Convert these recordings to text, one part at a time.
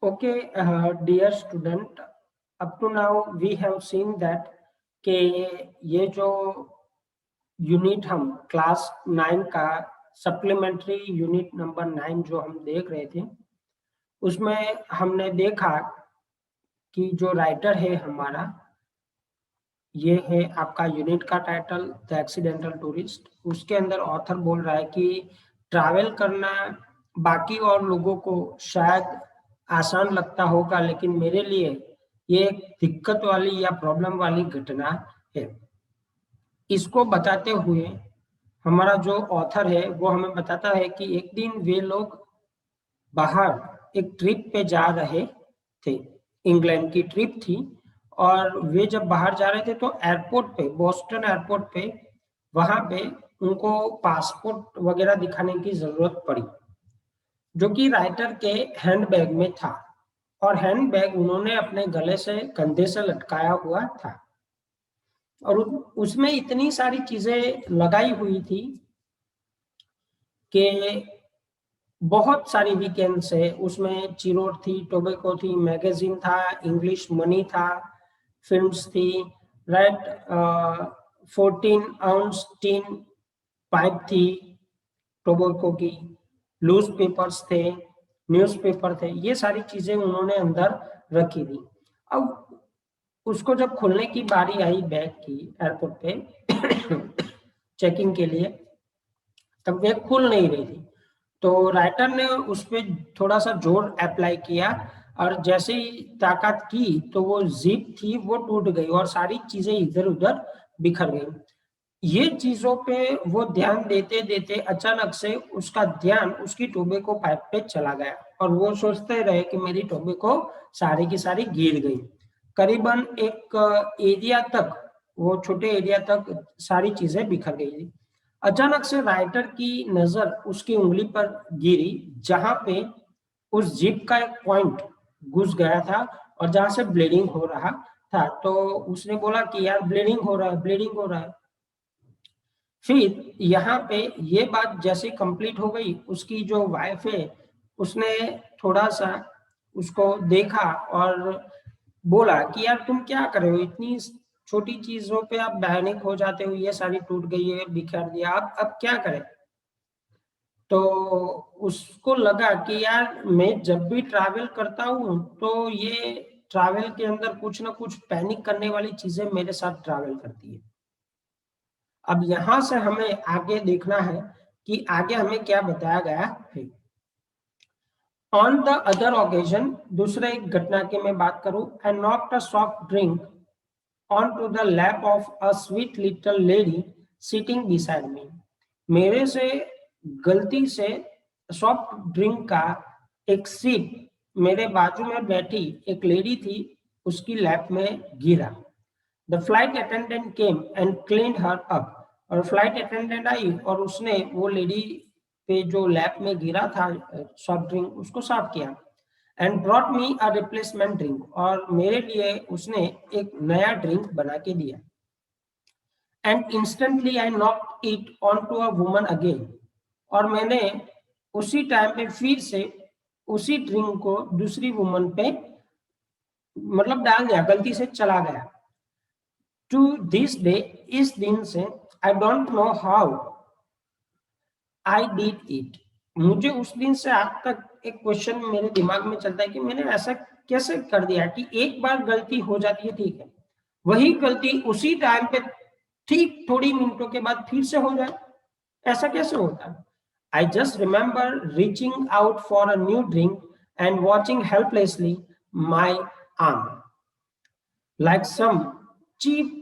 Okay, dear student, up to now we have seen that कि ये जो unit हम क्लास 9 का सप्लीमेंट्री यूनिट नंबर 9 जो हम देख रहे थे, उसमें हमने देखा कि जो राइटर है हमारा, ये है आपका यूनिट का टाइटल द एक्सीडेंटल टूरिस्ट। उसके अंदर ऑथर बोल रहा है कि ट्रैवल करना बाकी और लोगों को शायद आसान लगता होगा, लेकिन मेरे लिए ये एक दिक्कत वाली या प्रॉब्लम वाली घटना है। इसको बताते हुए हमारा जो ऑथर है वो हमें बताता है कि एक दिन वे लोग बाहर एक ट्रिप पे जा रहे थे। इंग्लैंड की ट्रिप थी और वे जब बाहर जा रहे थे तो एयरपोर्ट पे, बोस्टन एयरपोर्ट पे, वहां पे उनको पासपोर्ट वगैरह दिखाने की जरूरत पड़ी, जो कि राइटर के हैंडबैग में था। और हैंडबैग उन्होंने अपने गले से, कंधे से लटकाया हुआ था और उसमें इतनी सारी चीजें लगाई हुई थी कि बहुत सारी वीकेंड्स है उसमें। चिरोट थी, टोबैको थी, मैगजीन था, इंग्लिश मनी था, फिल्म्स थी, राइट, 14 आउंस टीन पाइप थी टोबैको की, लूज पेपर्स थे, न्यूज़पेपर थे, ये सारी चीजें उन्होंने अंदर रखी थी। अब उसको जब खोलने की बारी आई बैग की एयरपोर्ट पे चेकिंग के लिए, तब बैग खुल नहीं रही थी। तो राइटर ने उस पर थोड़ा सा जोर अप्लाई किया और जैसे ही ताकत की तो वो जिप थी वो टूट गई और सारी चीजें इधर उधर बिखर गई। ये चीजों पे वो ध्यान देते देते अचानक से उसका ध्यान उसकी टोबैको पाइप पे चला गया और वो सोचते रहे कि मेरी टोबैको सारी की सारी गिर गई। करीबन एक एरिया तक, वो छोटे एरिया तक सारी चीजें बिखर गई थी। अचानक से राइटर की नजर उसकी उंगली पर गिरी, जहां पे उस जिप का एक पॉइंट घुस गया था और जहां से ब्लीडिंग हो रहा था। तो उसने बोला कि यार ब्लीडिंग हो रहा है, ब्लीडिंग हो रहा है। फिर यहाँ पे ये बात जैसे कंप्लीट हो गई, उसकी जो वाइफ है उसने थोड़ा सा उसको देखा और बोला कि यार तुम क्या कर रहे हो, इतनी छोटी चीजों पे आप पैनिक हो जाते हो, ये सारी टूट गई है, बिखर दिया, अब क्या करें। तो उसको लगा कि यार मैं जब भी ट्रैवल करता हूँ तो ये ट्रैवल के अंदर कुछ ना कुछ पैनिक करने वाली चीजें मेरे साथ ट्रैवल करती है। अब यहां से हमें आगे देखना है कि आगे हमें क्या बताया गया है। ऑन द अदर ओकेजन, दूसरे एक घटना की मैं बात करूं, I knocked a soft drink on to the lap of a sweet little lady sitting beside me. मेरे से गलती से सॉफ्ट ड्रिंक का एक सिप मेरे बाजू में बैठी एक लेडी थी उसकी लैप में गिरा। The flight attendant came and cleaned her up. और फ्लाइट अटेंडेंट आई और उसने वो लेडी पे जो लैप में गिरा था सॉफ्ट ड्रिंक, उसको साफ किया। And brought me a replacement drink, और मेरे लिए उसने एक नया ड्रिंक बना के दिया। And instantly I knock it on to a woman again, और मैंने उसी टाइम पे फिर से उसी ड्रिंक को दूसरी वुमन पे मतलब डाल दिया, गलती से चला गया। टू दिस डे, इस दिन से, I don't know how I did it. मुझे उस दिन से आज तक एक क्वेश्चन मेरे दिमाग में चलता है कि मैंने ऐसा कैसे कर दिया कि एक बार गलती हो जाती है, ठीक है, वही गलती उसी टाइम पे ठीक थोड़ी मिनटों के बाद फिर से हो जाए, ऐसा कैसे होता है। I just remember reaching out for a new drink and watching helplessly my arm like some cheap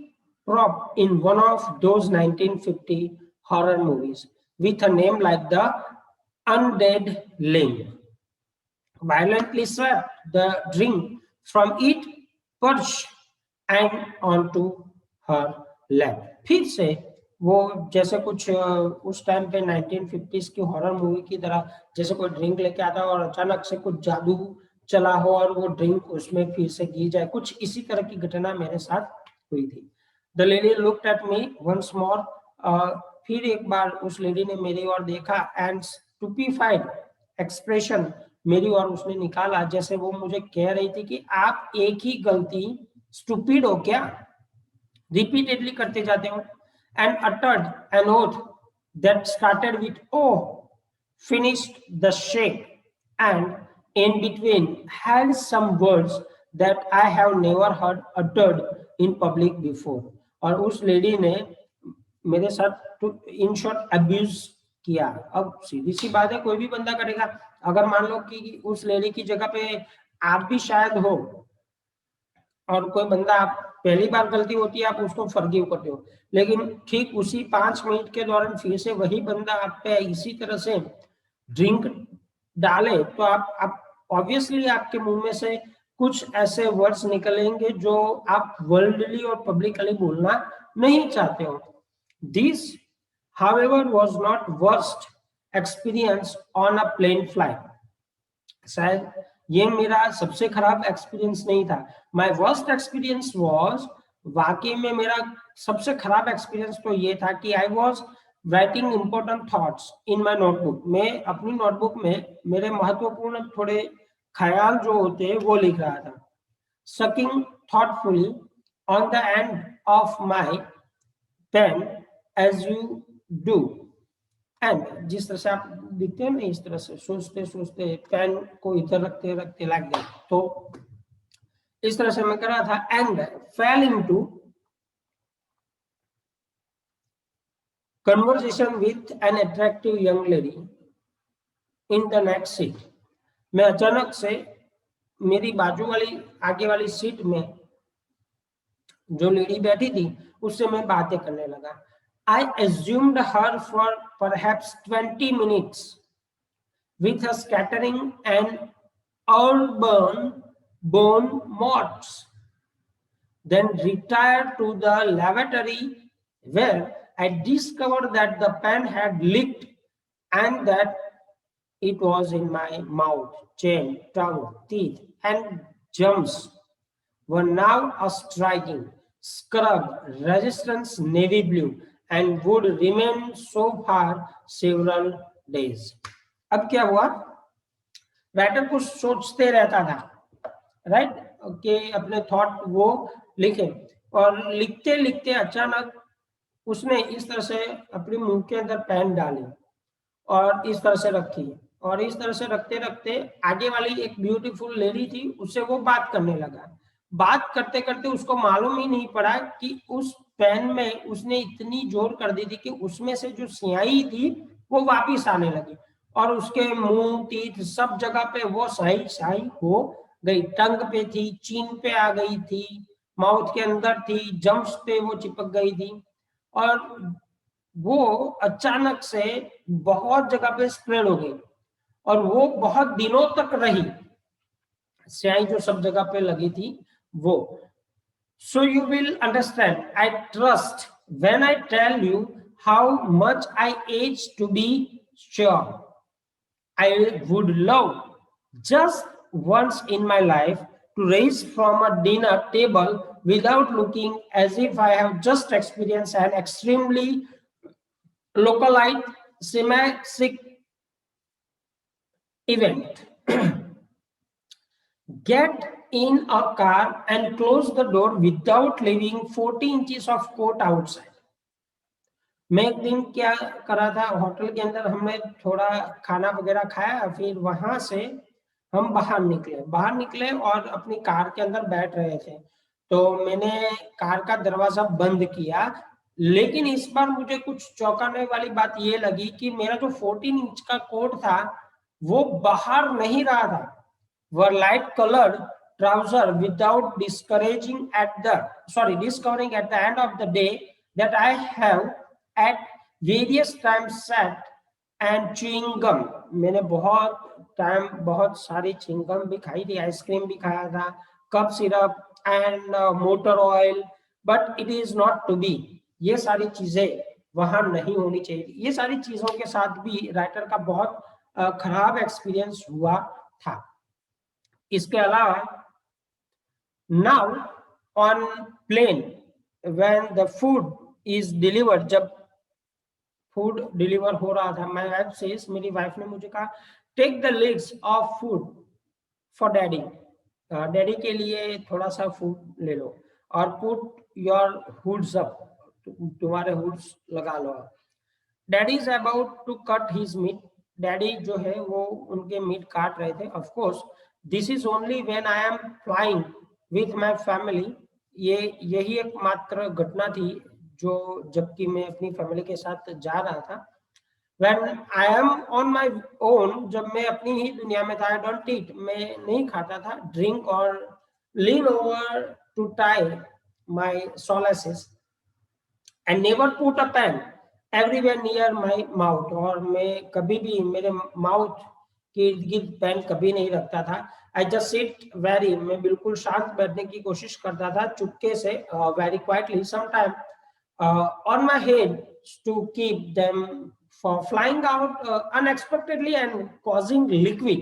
prop in one of those 1950 horror movies with a name like the Undead Ling. Violently swept the drink from it, perched and onto her lap. फिर से वो जैसे कुछ उस time पे 1950s की horror movie की तरह, जैसे कोई ड्रिंक लेके आता है और अचानक से कुछ जादू चला हो और वो ड्रिंक उसमें फिर से गिर जाए, कुछ इसी तरह की घटना मेरे साथ हुई थी। The lady looked at me once more, फिर एक बार उस लेडी ने मेरी ओर देखा एंड स्टूपिफाइड एक्सप्रेशन मेरी और उसने निकाला, जैसे वो मुझे कह रही थी कि आप एक ही गलती, स्टूपिड हो क्या, रिपीटेडली करते जाते हो, and uttered an oath that started with oh, finished the shake, and in between had some words that I have never heard uttered in public before. और उस लेडी ने मेरे साथ इन शॉर्ट अब्यूज किया। अब सीधी सी बात है, कोई भी बंदा करेगा। अगर मान लो कि उस लेडी की जगह पे आप भी शायद हो, और कोई बंदा, आप पहली बार गलती होती है आप उसको फॉरगिव करते हो, लेकिन ठीक उसी 5 मिनट के दौरान फिर से वही बंदा आप पे इसी तरह से ड्रिंक डाले, तो आप ऑब्वियसली आपके मुंह में से कुछ ऐसे वर्ड्स निकलेंगे जो आप वर्ल्डली और पब्लिकली बोलना नहीं चाहते हो। This however was not worst experience on a plane flight. शायद ये मेरा सबसे खराब एक्सपीरियंस नहीं था। माय वर्स्ट एक्सपीरियंस वाज, वाकई में मेरा सबसे खराब एक्सपीरियंस तो ये था कि I was writing important thoughts in my notebook. मैं अपनी नोटबुक में मेरे महत्वपूर्ण थोड़े ख्याल जो होते हैं वो लिख रहा था। Sucking thoughtfully on the end of my pen as you do, and जिस तरह से आप दिखते हैं ना, इस तरह से सोचते सोचते पेन को इधर रखते रखते लग गया, तो इस तरह से मैं कर रहा था। And fail into conversation with an attractive young lady in the next seat. मैं अचानक से मेरी बाजू वाली आगे वाली सीट में जो लेडी बैठी थी उससे मैं बातें करने लगा। I assumed her for perhaps 20 minutes with a scattering and urban bon mots, then retired to the lavatory where I discovered that the pen had leaked and that it was in my mouth, chin, tongue, teeth, and gums were now a striking, scrubbed resistance navy blue and would remain so for several days. अब क्या हुआ, writer कुछ सोचते रहता था, right, कि अपने thought वो लिखे, और लिखते लिखते अचानक उसने इस तरह से अपने मुंह के अंदर पेन डाली और इस तरह से रखी, और इस तरह से रखते रखते आगे वाली एक ब्यूटीफुल लेडी थी, उससे वो बात करने लगा। बात करते करते उसको मालूम ही नहीं पड़ा कि उस पेन में उसने इतनी जोर कर दी थी कि उसमें से जो स्याही थी वो वापिस आने लगी, और उसके मुंह, टीथ, सब जगह पे वो स्याही स्याही हो गई। टंग पे थी, चीन पे आ गई थी, माउथ के अंदर थी, जम्स पे वो चिपक गई थी, और वो अचानक से बहुत जगह पे स्प्रेड हो गई, और वो बहुत दिनों तक रही, स्याही जो सब जगह पे लगी थी वो। So you will understand, I trust, when I tell you how much I age to be sure. I would love just once in my life to rise from a dinner table without looking as if I have just experienced an extremely localized semantic event. Get in a car and close the door without leaving 40 inches of coat outside. मैं एक दिन क्या करा था, hotel के अंदर हमने थोड़ा खाना वगैरह खाया, फिर वहां से हम बाहर निकले और अपनी कार के अंदर बैठ रहे थे, तो मैंने कार का दरवाजा बंद किया, लेकिन इस बार मुझे कुछ चौंकाने वाली बात ये लगी कि मेरा जो 14 इंच का कोट था वो बाहर नहीं रहा था, were light colored trouser without discovering at the end of the day that I have at various times sat and chewing gum. मैंने बहुत सारी chewing gum भी खाई थी, आइसक्रीम भी खाया था, cup syrup and motor oil, but it is not to be. ये सारी चीजें वहां नहीं होनी चाहिए। ये सारी चीजों के साथ भी राइटर का बहुत खराब एक्सपीरियंस हुआ था। इसके अलावा now on plane when the food is delivered, जब फूड डिलीवर हो रहा था, माय वाइफ सेज, मेरी वाइफ ने मुझे कहा take the lids off food for daddy, daddy के लिए थोड़ा सा फूड ले लो, और पुट योर हुड्स अप, तुम्हारे हुड्स लगा लो। Daddy is about to cut his meat, daddy जो है वो उनके मीट काट रहे थे। Of course this is only when I am flying with my family, ये यही एक मात्र घटना थी जो जबकि मैं अपनी फैमिली के साथ जा रहा था। When I am on my own, जब मैं अपनी ही दुनिया में था, I don't eat, मैं नहीं खाता था, drink or lean over to tie my solaces and never put a pen everywhere near my mouth, और मैं कभी भी मेरे माउथ के इर्द गिर्द पेन कभी नहीं रखता था। I just sit very, मैं बिल्कुल शांत बैठने की कोशिश करता था चुपके से, very quietly, sometime on my head to keep them for flying out unexpectedly and causing liquid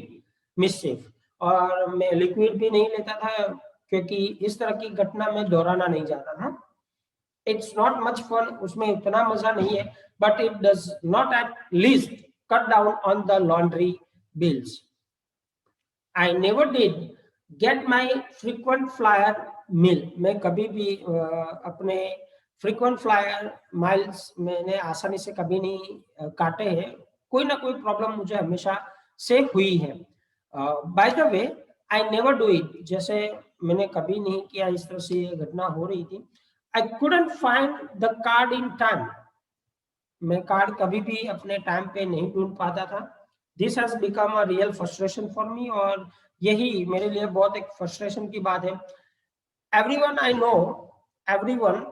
mischief, और मैं लिक्विड भी नहीं लेता था क्योंकि इस तरह की घटना में दोहराना नहीं चाहता था। इट्स नॉट मच फन, उसमें इतना मजा नहीं है, but it does not at least cut down on the laundry bills. I never did get my frequent flyer meal, मैं कभी भी अपने फ्रीक्वेंट फ्लायर माइल्स मैंने आसानी से कभी नहीं काटे हैं, कोई ना कोई प्रॉब्लम मुझे हमेशा से हुई है। By the way I never do it, जैसे मैंने कभी नहीं किया, इस तरह से ये घटना हो रही थी। I couldn't find the card in time, मैं कार्ड कभी भी अपने टाइम पे नहीं ढूंढ पाता था। This has become a real frustration for me, और यही मेरे लिए बहुत एक फ्रस्ट्रेशन की बात है। Everyone I know, everyone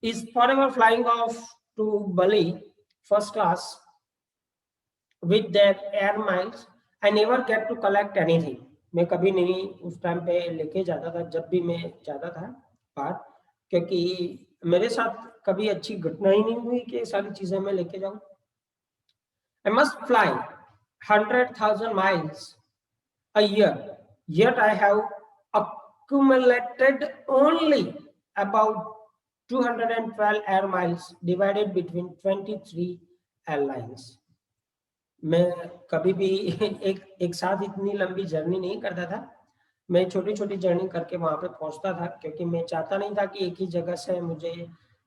is forever flying off to Bali first class with their air miles. I never get to collect anything. मैं कभी नहीं उस टाइम पे लेके जाता था जब भी मैं जाता था बाहर, क्योंकि मेरे साथ कभी अच्छी घटना ही नहीं हुई कि सारी चीजें मैं लेके जाऊं। I must fly 100,000 miles a year, yet I have accumulated only about 212 air miles divided between 23 airlines. मैं कभी भी एक साथ इतनी लंबी जर्नी नहीं करता था, मैं छोटी छोटी जर्नी करके वहां पे पहुंचता था, क्योंकि मैं चाहता नहीं था कि एक ही जगह से मुझे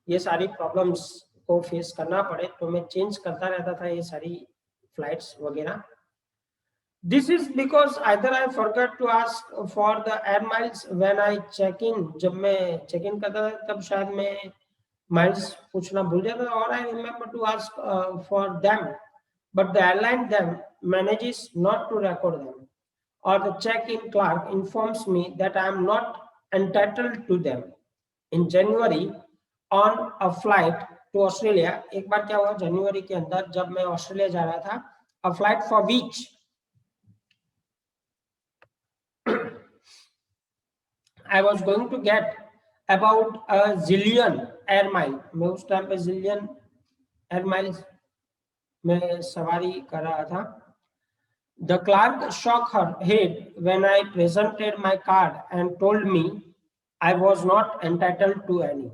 ये सारी प्रॉब्लम्स को फेस करना पड़े, तो मैं चेंज करता रहता था ये सारी फ्लाइट्स वगैरह। This is because either I forgot to ask for the air miles when I check in, जब मैं चेक इन करता था तब शायद मैं माइल्स पूछना भूल जाता था, और I remember to ask for them, but the airline then manages not to record them, or the check-in clerk informs me that I am not entitled to them. In January on a flight to Australia, एक बार क्या हुआ जनवरी के अंदर जब मैं Australia जा रहा था, a flight for which I was going to get about a zillion air mile, मैं उस टाइम पे zillion air miles में सवारी कर रहा था। The clerk shook her head when I presented my card and told me I was not entitled to any.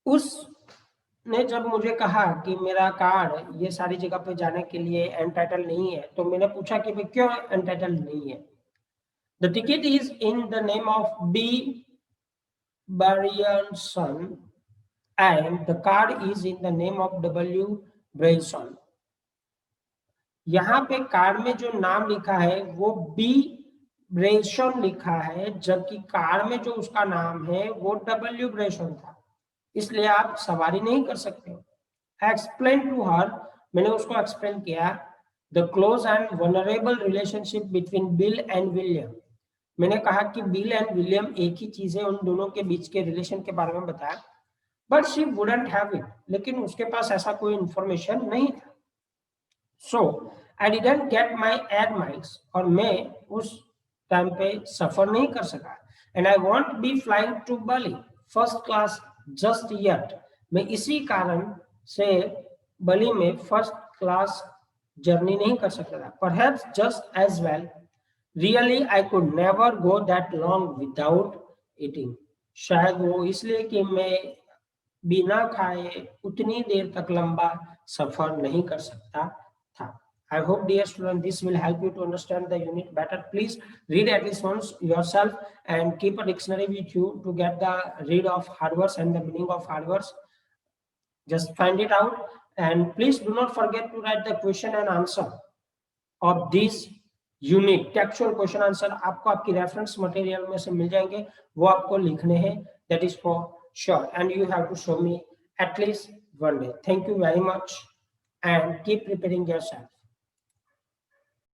उसने जब मुझे कहा कि मेरा कार्ड ये सारी जगह पे जाने के लिए एंटाइटल नहीं है, तो मैंने पूछा कि भाई क्यों एंटाइटल नहीं है। The ticket is in the name of B. Bryanson and the card is in the name of W. Bryanson. यहाँ पे कार्ड में जो नाम लिखा है वो B. Bryanson लिखा है, जबकि कार्ड में जो उसका नाम है वो W. Bryanson था, इसलिए आप सवारी नहीं कर सकते। एक्सप्लेन टू हर, मैंने उसको एक्सप्लेन किया the close and vulnerable relationship between bill and William. मैंने कहा कि बिल एंड विलियम एक ही चीज है, उन दोनों के बीच के रिलेशन के बारे में बताया। But she wouldn't have it, लेकिन उसके पास ऐसा कोई इंफॉर्मेशन नहीं था। So I didn't get my air miles, और मैं उस टाइम पे सफर नहीं कर सका। And I won't be flying to Bali first class just yet, मैं इसी कारण से बली में फर्स्ट क्लास जर्नी नहीं कर सकता था। Perhaps just as well really I could never go that long without eating, शायद वो इसलिए कि मैं बिना खाए उतनी देर तक लंबा सफर नहीं कर सकता था। I hope, dear student, this will help you to understand the unit better. Please read at least once yourself and keep a dictionary with you to get the read of hard words and the meaning of hard words. Just find it out, and please do not forget to write the question and answer of this unit. Textual question answer आपको आपकी reference material में से मिल जाएंगे, वो आपको लिखने हैं, that is for sure, and you have to show me at least one day. Thank you very much and keep preparing yourself.